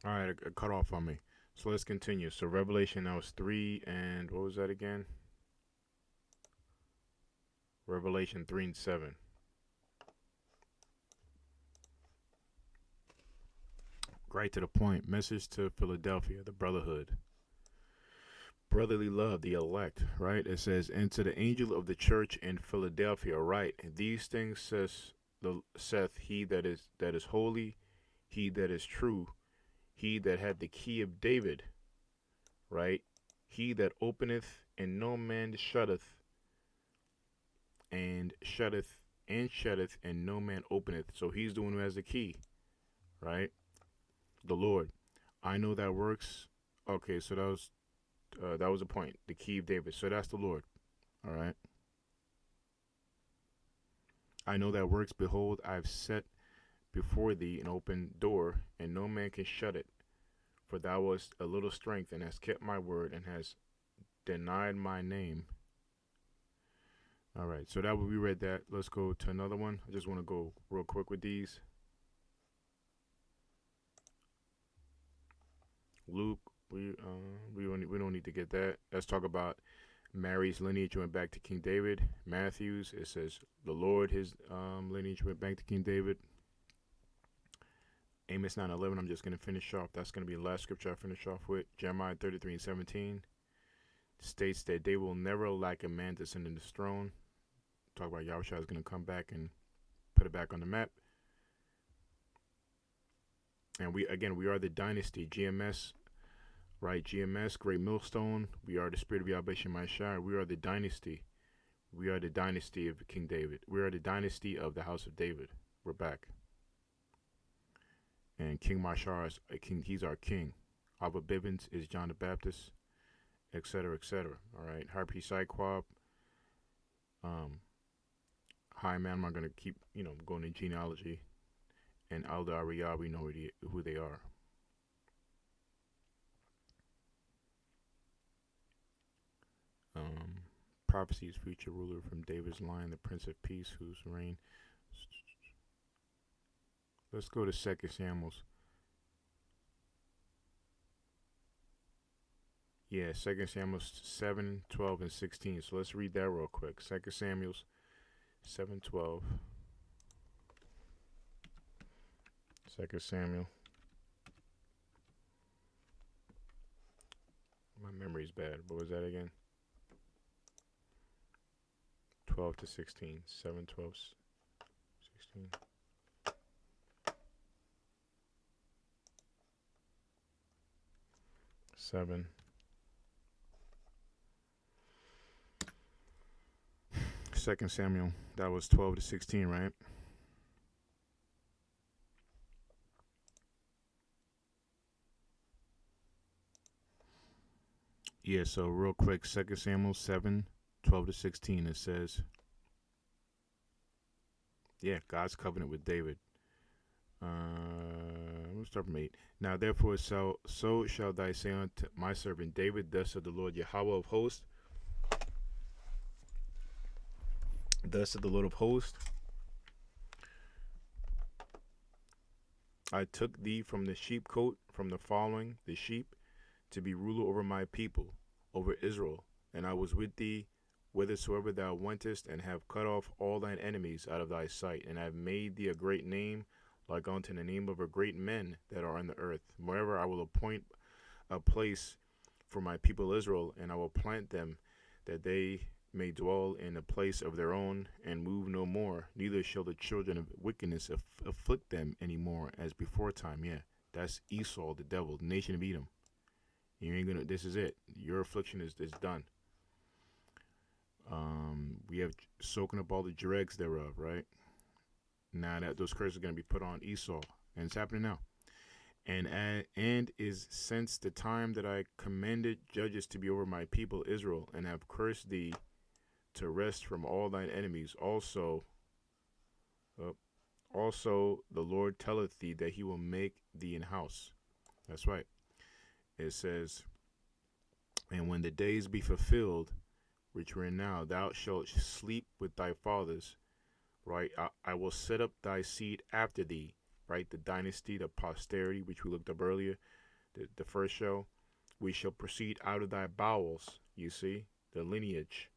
All right, it cut off on me. So let's continue. So Revelation, that was 3 and what was that again? Revelation 3 and 7. Right to the point. Message to Philadelphia, the brotherhood. Brotherly love, the elect, right? It says, and to the angel of the church in Philadelphia, right? And these things saith he that is holy, he that is true, he that had the key of David, right? He that openeth and no man shutteth, and shutteth and no man openeth. So he's the one who has the key, right? The Lord. I know that works. Okay, so that was a point. The key of David. So that's the Lord. All right. I know that works. Behold, I've set before thee an open door, and no man can shut it. For thou wast a little strength, and hast kept my word, and hast denied my name. All right. So that we read that. Let's go to another one. I just want to go real quick with these. Luke. We don't need to get that. Let's talk about Mary's lineage went back to King David. Matthew's, it says the Lord, his lineage went back to King David. Amos 9:11. I'm just gonna finish off. That's gonna be the last scripture I finish off with. Jeremiah 33 and 17 states that they will never lack a man to sit in his throne. Talk about Yahushua is gonna come back and put it back on the map. And we are the dynasty. GMS, right? GMS, Great Millstone. We are the spirit of Yahweh Shemai. We are the dynasty. We are the dynasty of King David. We are the dynasty of the house of David. We're back. And King Mashar is a king. He's our king. Abba Bivens is John the Baptist, etc., etc. All right. High Priest Syquab. Hi, man. I'm not going to keep, going in genealogy. And Alda Ariyah, we know who they are. Prophecy is future ruler from David's line, the Prince of Peace, whose reign. Let's go to 2 Samuel's. Yeah, 2 Samuel 7, 12, and 16. So let's read that real quick. 2 Samuel's 7, 12. 2 Samuel. My memory's bad. What was that again? 12 to 16. 7, 12, 16. 7. Second Samuel. That was 12 to 16, right? Yeah, so real quick, 2 Samuel 7, 12 to 16, it says, yeah, God's covenant with David. We'll start from 8. Now, therefore, so shall thy say unto my servant David, thus said the Lord Yahweh of hosts. Thus said the Lord of hosts, I took thee from the sheepcote, from the following the sheep, to be ruler over my people, over Israel. And I was with thee whithersoever thou wentest, and have cut off all thine enemies out of thy sight, and have made thee a great name, like unto the name of a great men that are on the earth. Moreover, I will appoint a place for my people Israel, and I will plant them, that they may dwell in a place of their own, and move no more. Neither shall the children of wickedness afflict them any more, as before time. Yeah, that's Esau, the devil, the nation of Edom. You ain't gonna. This is it. Your affliction is done. We have soaking up all the dregs thereof, right? Now that those curses are gonna be put on Esau, and it's happening now. And is since the time that I commanded judges to be over my people Israel, and have cursed thee to rest from all thine enemies. Also the Lord telleth thee that he will make thee an house. That's right. It says, and when the days be fulfilled, which we're in now, thou shalt sleep with thy fathers, right? I will set up thy seed after thee, right? The dynasty, the posterity, which we looked up earlier, the first show. We shall proceed out of thy bowels, you see, the lineage,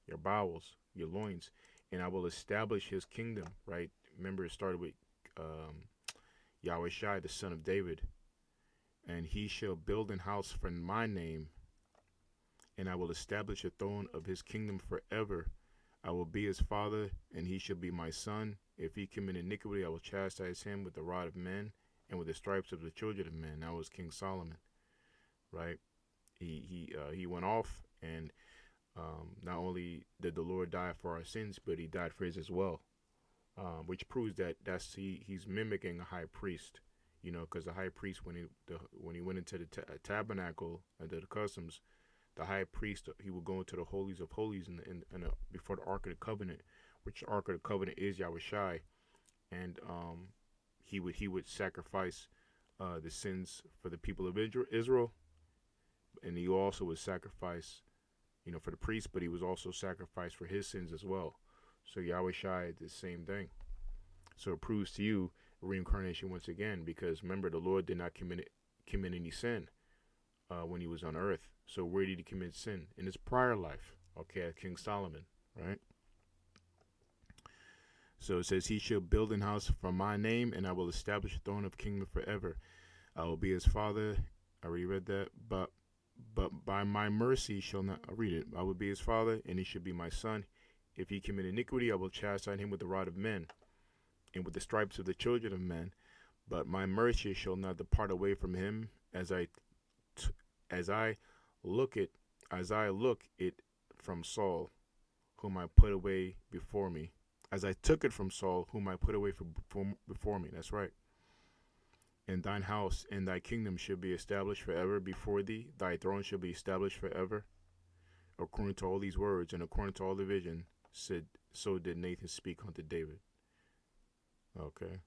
your bowels, your loins, and I will establish his kingdom, right? Remember, it started with Yahweh Shai, the son of David, and he shall build an house for my name, and I will establish a throne of his kingdom forever. I will be his father, and he shall be my son. If he commit iniquity, I will chastise him with the rod of men and with the stripes of the children of men. That was King Solomon, right? He went off, and not only did the Lord die for our sins, but he died for his as well, which proves that he's mimicking a high priest, you know, because the high priest, when he went into the tabernacle under the customs, the high priest, he would go into the holies of holies before the Ark of the Covenant, which the Ark of the Covenant is Yahweh Shai, and he would sacrifice the sins for the people of Israel, and he also would sacrifice, you know, for the priest, but he was also sacrificed for his sins as well. So Yahweh Shai did the same thing. So it proves to you reincarnation once again, because remember, the Lord did not commit any sin when he was on earth. So where did he commit sin? In his prior life, okay, King Solomon, right? So it says, he shall build an house for my name, and I will establish a throne of kingdom forever. I will be his father. I already read that. But by my mercy shall not, I'll read it. I will be his father, and he shall be my son. If he commit iniquity, I will chastise him with the rod of men and with the stripes of the children of men. But my mercy shall not depart away from him, as I look it from Saul, whom I put away before me. As I took it from Saul, whom I put away before me. That's right. And thine house and thy kingdom shall be established forever before thee. Thy throne shall be established forever. According to all these words and according to all the vision, so did Nathan speak unto David. Okay.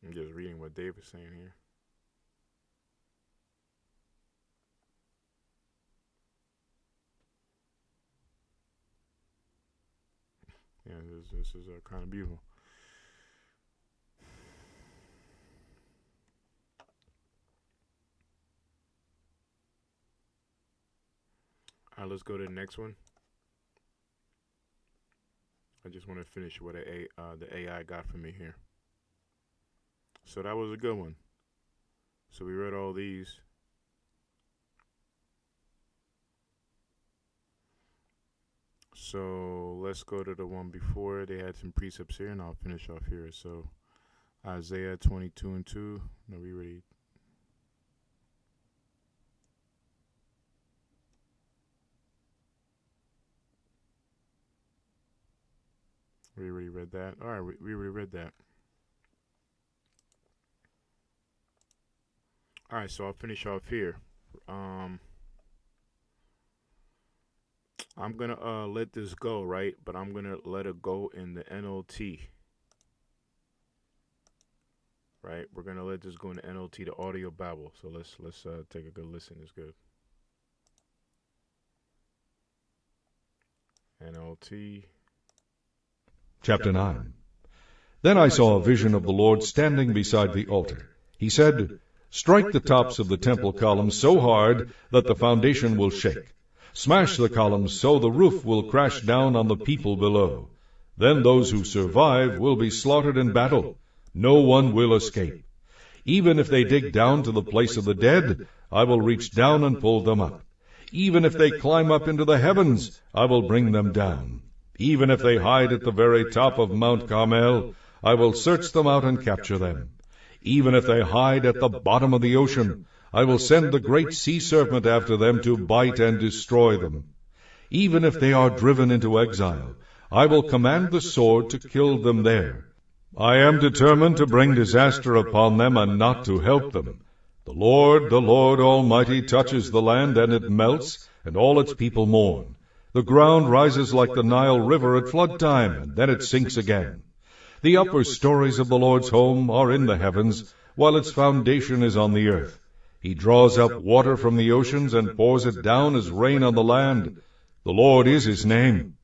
I'm just reading what David's saying here. Yeah, this is kind of beautiful. All right, let's go to the next one. I just want to finish what the AI got for me here. So that was a good one. So we read all these. So let's go to the one before. They had some precepts here, and I'll finish off here. So Isaiah 22:2. No, we already. We already read that. All right, we already read that. All right, so I'll finish off here. I'm going to let this go, right? But I'm going to let it go in the NLT. Right? We're going to let this go in the NLT, the audio Bible. So let's take a good listen. It's good. NLT. Chapter 9. Then I saw a vision of the Lord standing beside the altar. He said, "Strike the tops of the temple columns so hard that the foundation will shake. Smash the columns so the roof will crash down on the people below. Then those who survive will be slaughtered in battle. No one will escape. Even if they dig down to the place of the dead, I will reach down and pull them up. Even if they climb up into the heavens, I will bring them down. Even if they hide at the very top of Mount Carmel, I will search them out and capture them. Even if they hide at the bottom of the ocean, I will send the great sea serpent after them to bite and destroy them. Even if they are driven into exile, I will command the sword to kill them there. I am determined to bring disaster upon them and not to help them. The Lord Almighty touches the land, and it melts, and all its people mourn. The ground rises like the Nile River at flood time, and then it sinks again. The upper stories of the Lord's home are in the heavens, while its foundation is on the earth. He draws up water from the oceans and pours it down as rain on the land. The Lord is his name.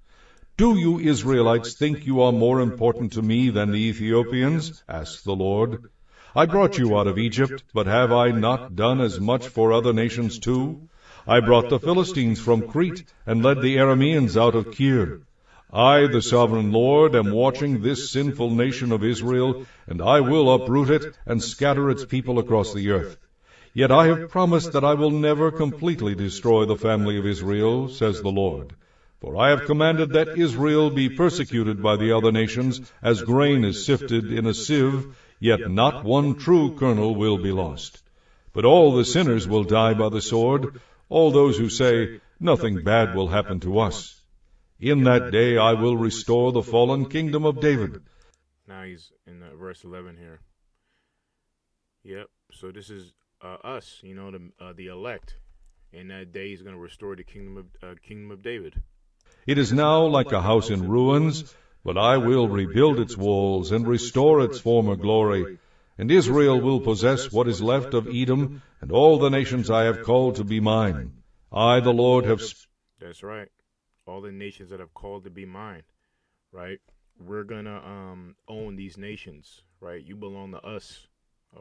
Do you Israelites think you are more important to me than the Ethiopians? Asks the Lord. I brought you out of Egypt, but have I not done as much for other nations too? I brought the Philistines from Crete, and led the Arameans out of Kir. I, the sovereign Lord, am watching this sinful nation of Israel, and I will uproot it and scatter its people across the earth. Yet I have promised that I will never completely destroy the family of Israel, says the Lord. For I have commanded that Israel be persecuted by the other nations, as grain is sifted in a sieve, yet not one true kernel will be lost. But all the sinners will die by the sword, all those who say, nothing bad will happen to us. In that day I will restore the fallen kingdom of David. Now he's in verse 11 here. Yep. So this is us, the elect. In that day, he's going to restore the kingdom of David. It is now like a house in ruins, but I will rebuild its walls and restore its former glory. And Israel will possess what is left of Edom and all the nations I have called to be mine. I, the Lord, have... That's right. All the nations that have called to be mine, right? We're going to own these nations, right? You belong to us,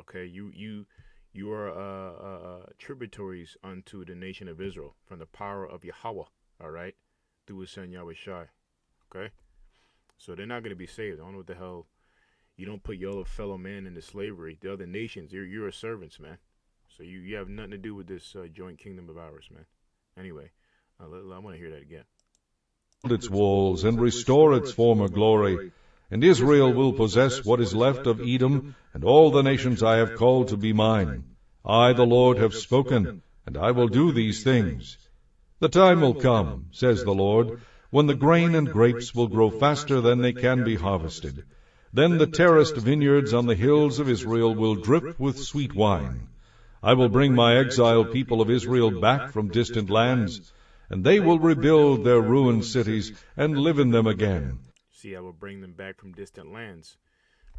okay? You are tributaries unto the nation of Israel from the power of Yahweh, all right? Through his son Yahweh Shai, okay? So they're not going to be saved. I don't know what the hell. You don't put your fellow man into slavery. The other nations, you're servants, man. So you have nothing to do with this joint kingdom of ours, man. Anyway, I want to hear that again. Its walls and restore its former glory. And Israel will possess what is left of Edom and all the nations I have called to be mine. I, the Lord, have spoken, and I will do these things. The time will come, says the Lord, when the grain and grapes will grow faster than they can be harvested. Then the terraced vineyards on the hills of Israel will drip with sweet wine. I will bring my exiled people of Israel back from distant lands, and they will rebuild their ruined cities and live in them again. See, I will bring them back from distant lands,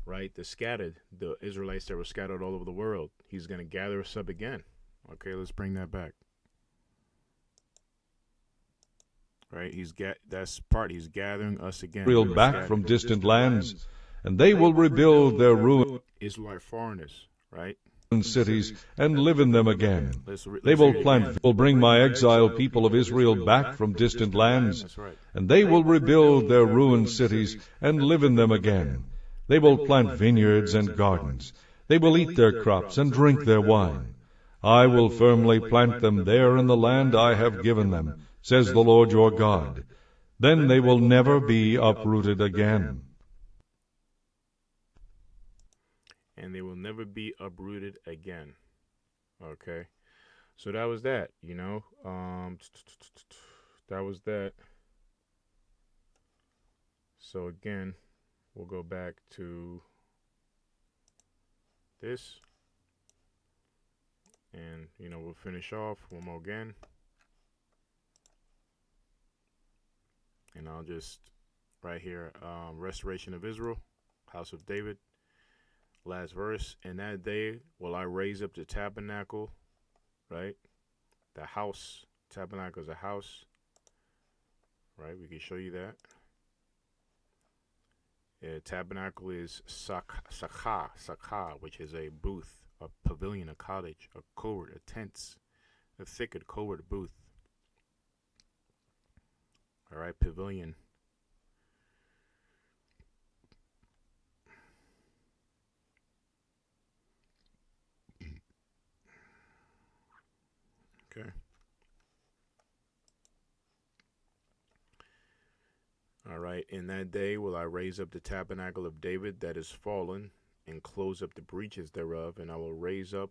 right? The Israelites that were scattered all over the world. He's going to gather us up again. Okay, let's bring that back. Right, he's gathering us again. Israel back from distant lands, and they will rebuild their ruined Israelite foreigners, right? Cities and live in them again. They will bring my exiled people of Israel back from distant lands, and they will rebuild their ruined cities and live in them again. They will plant vineyards and gardens. They will eat their crops and drink their wine. I will firmly plant them there in the land I have given them, says the Lord your God. Then they will never be uprooted again. And they will never be uprooted again. Okay, so that was that. That was that. So again, we'll go back to this, and we'll finish off one more again, and I'll just right here, restoration of Israel, house of David. Last verse, in that day will I raise up the tabernacle, right? The house, tabernacle is a house, right? We can show you that. Tabernacle is sakha, which is a booth, a pavilion, a cottage, a covert, a tent, a thicket, covert, booth. All right, pavilion. Okay. All right. In that day will I raise up the tabernacle of David that is fallen, and close up the breaches thereof, and I will raise up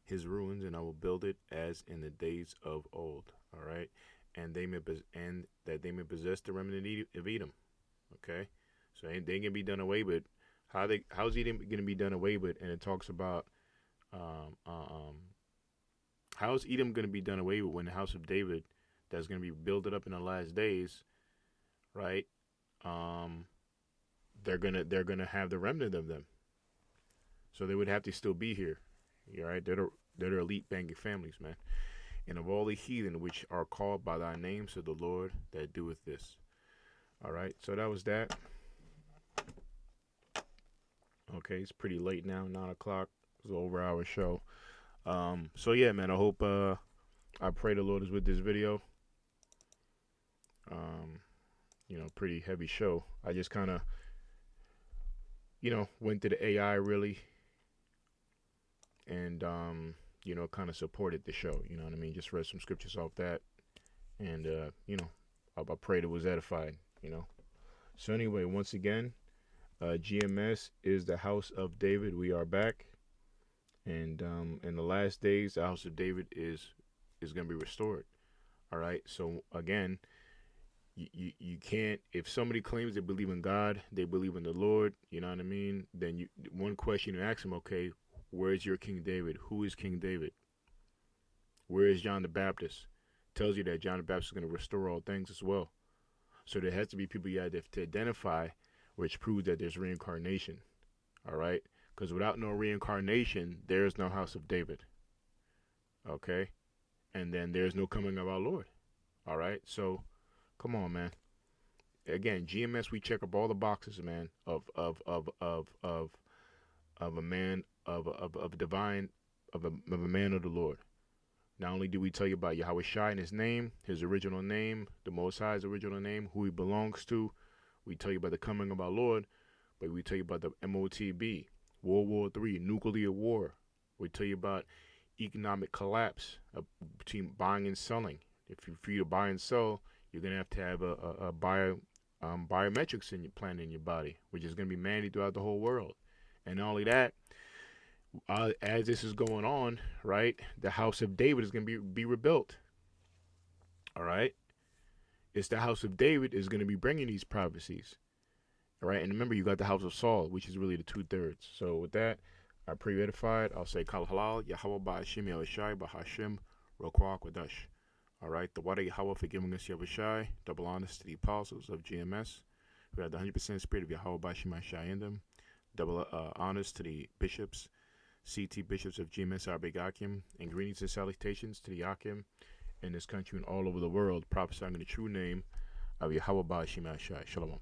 his ruins, and I will build it as in the days of old. All right. And that they may possess the remnant of Edom. Okay. So they can be done away with. How's Edom going to be done away with? And it talks about how's Edom going to be done away with when the house of David that's going to be built up in the last days, right? They're gonna have the remnant of them, so they would have to still be here. All right, They're the elite banking families, man. And of all the heathen which are called by thy name, said the Lord that doeth this. All right, so that was that. Okay, it's pretty late now, 9 o'clock. It's an over-hour show. So yeah, man. I hope. I pray the Lord is with this video. Pretty heavy show. I just kind of, went to the AI really, and kind of supported the show. You know what I mean? Just read some scriptures off that, and I prayed it was edified. So anyway, once again, GMS is the house of David. We are back, and in the last days, the house of David is going to be restored. All right. So again, you can't, if somebody claims they believe in God, they believe in the Lord, you know what I mean? Then one question you ask them, okay, where is your King David? Who is King David? Where is John the Baptist? Tells you that John the Baptist is going to restore all things as well. So there has to be people you have to identify, which proves that there's reincarnation. All right? Because without no reincarnation, there is no house of David. Okay? And then there's no coming of our Lord. All right? So come on, man. Again, GMS, we check up all the boxes, man, of a man of divine of a man of the Lord. Not only do we tell you about Yahweh Shai and his name, his original name, the Most High's original name, who he belongs to, we tell you about the coming of our Lord, but we tell you about the MOTB, World War III, nuclear war. We tell you about economic collapse between buying and selling. If you for you to buy and sell, you're gonna have to have a biometrics in your plan in your body, which is gonna be mandated throughout the whole world. And not only that, as this is going on, right, the house of David is going to be rebuilt. All right, it's the house of David is going to be bringing these prophecies. All right, and remember, you got the house of Saul, which is really the 2/3. So with that, I pray you edified. I'll say Kal Halal Yahweh Ba'ashim Yahushai Bahashim Rokwak Wadash. All right, the water Yahweh for giving us Yahushai. Double honors to the apostles of GMS who had the 100% spirit of Yahweh Ba'ashim Yahushai in them. Double honors to the bishops, CT bishops of GMS Arbeg Akim, and greetings and salutations to the Akim in this country and all over the world, prophesying in the true name of Yahweh Ba'ashim Yahushai. Shalom.